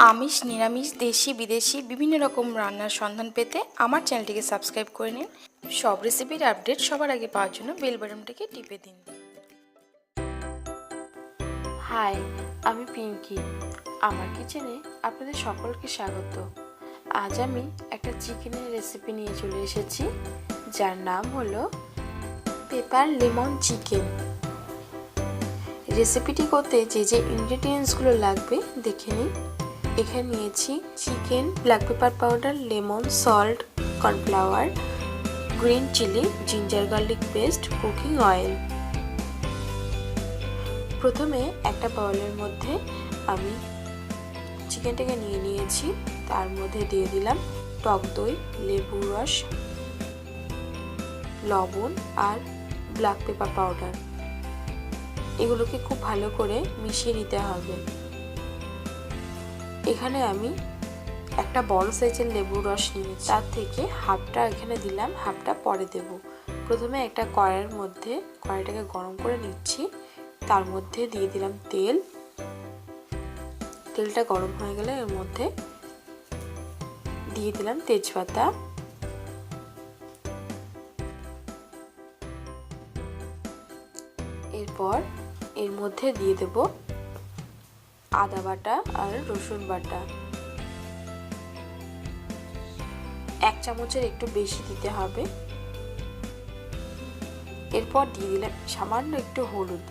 আমিষ, নিরামিষ, দেশি, বিদেশি বিভিন্ন রকম রান্নার সন্ধান পেতে আমার চ্যানেলটিকে সাবস্ক্রাইব করে নিন। সব রেসিপির আপডেট সবার আগে পাওয়ার জন্য বেল বাটনটিকে টিপে দিন। হাই, আমি পিঙ্কি। আমার কিচেনে আপনাদের সকলকে স্বাগত। আজ আমি একটা চিকেনের রেসিপি নিয়ে চলে এসেছি, যার নাম হলো পেপার লেমন চিকেন। রেসিপিটি করতে যে যে ইনগ্রেডিয়েন্টসগুলো লাগবে দেখে নিন। এখানে নিয়েছি chicken, black pepper powder, lemon, salt, cornflour, green chilli, ginger garlic paste, cooking oil. প্রথমে একটা বাউলের মধ্যে আমি চিকেনটাকে নিয়ে নিয়েছি। তার মধ্যে দিয়ে দিলাম টক দই, লেবুর রস, লবণ আর ব্ল্যাক পেপার পাউডার। এগুলোকে খুব ভালো করে মিশিয়ে নিতে হবে। এখানে আমি একটা বড় সাইজের লেবুর রস নিয়েছি, তার থেকে হাফটা এখানে দিলাম, হাফটা পরে দেব। প্রথমে একটা কড়াইয়ের মধ্যে কড়াইটাকে গরম করে নিচ্ছি। তার মধ্যে দিয়ে দিলাম তেল। তেলটা গরম হয়ে গেলে এর মধ্যে দিয়ে দিলাম তেজপাতা, এরপর এর মধ্যে দিয়ে দেব আদা বাটা আর রসুন বাটা। 1 চামচের একটু বেশি দিতে হবে। এরপর দিয়ে দিলাম সামান্য একটু হলুদ।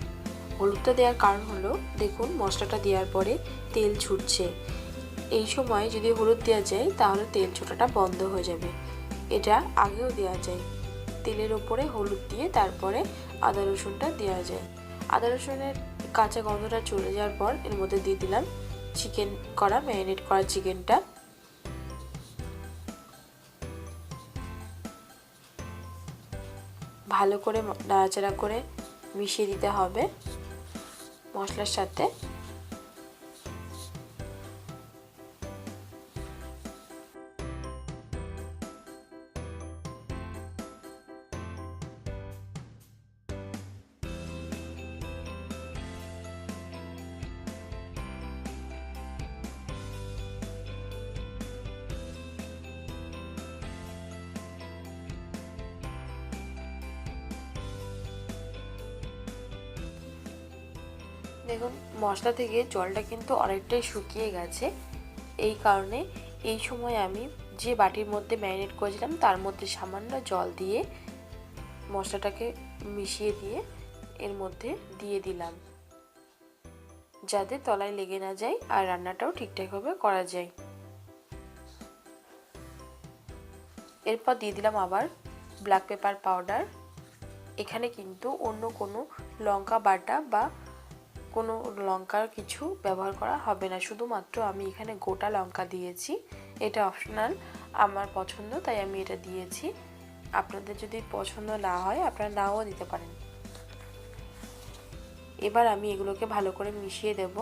হলুদটা দেওয়ার কারণ হলো, দেখুন মশলাটা দেওয়ার পরে তেল ছুটছে। এই সময় যদি হলুদ দেওয়া যায় তাহলে তেল ছোটাটা বন্ধ হয়ে যাবে। এটা আগেও দেওয়া যায়। তেলের ওপরে হলুদ দিয়ে তারপরে আদা রসুনটা দেওয়া যায়। আদা রসুনের কাঁচা গন্ধটা চলে যাওয়ার পর এর মধ্যে দিয়ে দিলাম চিকেন করা, ম্যারিনেট করা চিকেনটা। ভালো করে নাড়াচাড়া করে মিশিয়ে দিতে হবে মশলার সাথে। দেখুন মশলা থেকে জলটা কিন্তু অনেকটাই শুকিয়ে গেছে। এই কারণে এই সময় আমি যে বাটির মধ্যে ম্যারিনেট করেছিলাম তার মধ্যে সামান্য জল দিয়ে মশলাটাকে মিশিয়ে দিয়ে এর মধ্যে দিয়ে দিলাম, যাতে তলায় লেগে না যায় আর রান্নাটাও ঠিকঠাকভাবে করা যায়। এরপর দিয়ে দিলাম আবার ব্ল্যাক পেপার পাউডার। এখানে কিন্তু অন্য কোনো লঙ্কা বাটা বা কোনো লঙ্কার কিছু ব্যবহার করা হবে না, শুধুমাত্র আমি এখানে গোটা লঙ্কা দিয়েছি। এটা অপশনাল, আমার পছন্দ তাই আমি এটা দিয়েছি। আপনাদের যদি পছন্দ না হয় আপনারা নাও দিতে পারেন। এবার আমি এগুলোকে ভালো করে মিশিয়ে দেব।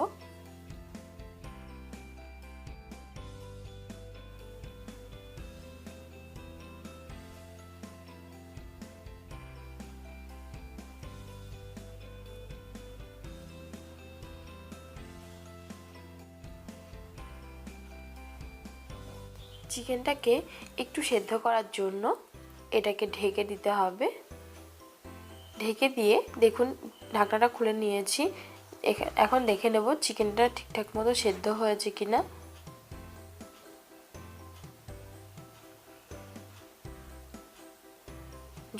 চিকেনটাকে একটু সেদ্ধ করার জন্য এটাকে ঢেকে দিতে হবে। ঢেকে দিয়ে দেখুন ঢাকনাটা খুলে নিয়েছি। এখন দেখে নেব চিকেনটা ঠিকঠাক মতো সেদ্ধ হয়েছে কিনা।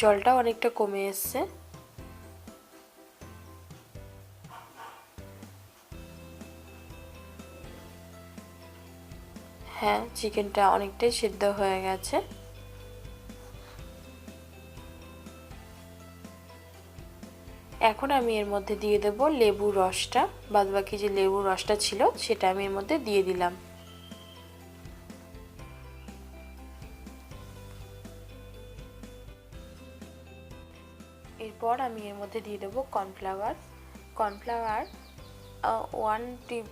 জলটা অনেকটা কমে এসছে। হ্যাঁ, চিকেনটা অনেকটাই সেদ্ধ হয়ে গেছে। এখন আমি এর মধ্যে দিয়ে দেব লেবুর রসটা। বাদবাকি যে লেবুর রসটা ছিল সেটা আমি এর মধ্যে দিয়ে দিলাম। এরপর আমি এর মধ্যে দিয়ে দেব কর্নফ্লাওয়ার। 1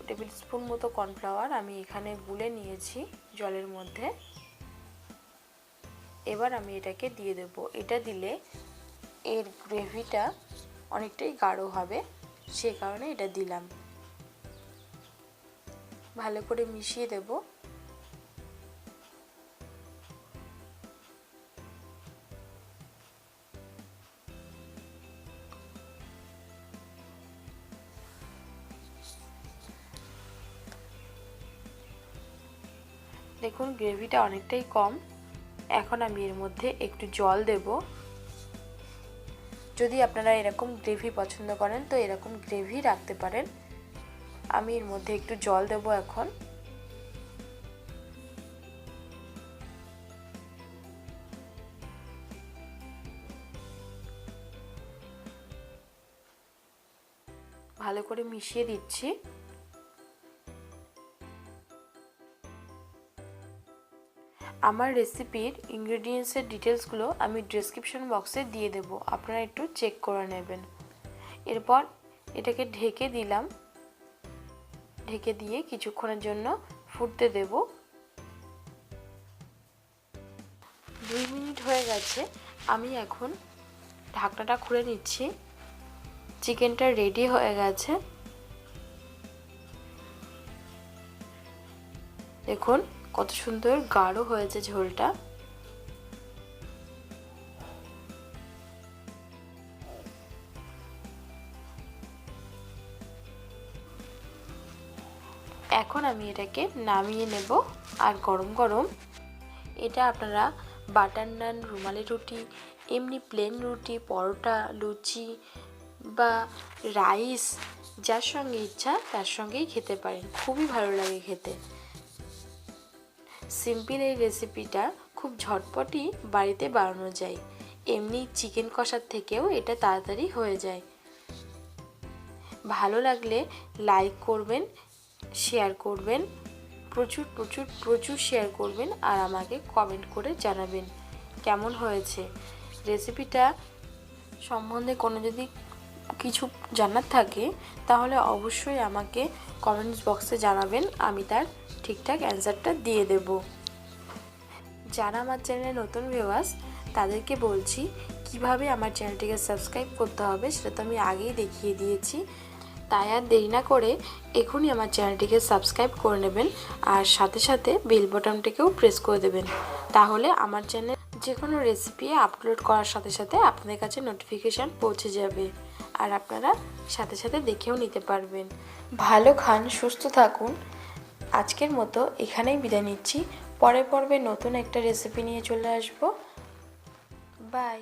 টেবিল স্পুন মতো কর্নফ্লাওয়ার আমি এখানে গুলে নিয়েছি জলের মধ্যে। এবার আমি এটাকে দিয়ে দেব। এটা দিলে এর গ্রেভিটা অনেকটাই গাঢ় হবে, সে কারণে এটা দিলাম। ভালো করে মিশিয়ে দেব। দেখুন গ্রেভিটা অনেকটাই কম। এখন আমি এর মধ্যে একটু জল দেব। যদি আপনারা এরকম গ্রেভি পছন্দ করেন তো এরকম গ্রেভি রাখতে পারেন। আমি এর মধ্যে একটু জল দেব এখন। ভালো করে মিশিয়ে দিচ্ছি। আমার রেসিপির ইনগ্রেডিয়েন্টসের ডিটেলসগুলো আমি ডেসক্রিপশন বক্সে দিয়ে দেব, আপনারা একটু চেক করে নেবেন। এরপর এটাকে ঢেকে দিলাম। ঢেকে দিয়ে কিছুক্ষণের জন্য ফুটতে দেব। 2 মিনিট হয়ে গেছে। আমি এখন ঢাকনাটা খুলে নিচ্ছি। চিকেনটা রেডি হয়ে গেছে। দেখুন কত সুন্দর গাঢ় হয়েছে ঝোলটা। এখন আমি এটাকে নামিয়ে নেব। আর গরম গরম এটা আপনারা বাটার নান, রুমালি রুটি, এমনি প্লেন রুটি, পরোটা, লুচি বা রাইস, যার সঙ্গে ইচ্ছা তার সঙ্গেই খেতে পারেন। খুবই ভালো লাগে খেতে। সিম্পল এই রেসিপিটা খুব ঝটপটই বাড়িতে বানানো যায়। এমনি চিকেন কষার থেকেও এটা তাড়াতাড়ি হয়ে যায়। ভালো লাগলে লাইক করবেন, শেয়ার করবেন, প্রচুর প্রচুর প্রচুর শেয়ার করবেন আর আমাকে কমেন্ট করে জানাবেন কেমন হয়েছে। রেসিপিটা সম্বন্ধে কোনো যদি কিছু জানার থাকে তাহলে অবশ্যই আমাকে কমেন্টস বক্সে জানাবেন, আমি তার ঠিকঠাক অ্যান্সারটা দিয়ে দেব। যারা আমার চ্যানেলে নতুন ভিউয়ার্স তাদেরকে বলছি কিভাবে আমার চ্যানেলটিকে সাবস্ক্রাইব করতে হবে সেটা তো আমি আগেই দেখিয়ে দিয়েছি। তাই আর দেরি না করে এখনই আমার চ্যানেলটিকে সাবস্ক্রাইব করে নেবেন আর সাথে সাথে বেল বাটনটিকেও প্রেস করে দেবেন। তাহলে আমার চ্যানেল যে কোনো রেসিপি আপলোড করার সাথে সাথে আপনাদের কাছে নোটিফিকেশান পৌঁছে যাবে আর আপনারা সাথে সাথে দেখেও নিতে পারবেন। ভালো খান, সুস্থ থাকুন। আজকের মতো এখানেই বিদায় নিচ্ছি। পরের পর্বে নতুন একটা রেসিপি নিয়ে চলে আসবো। বাই।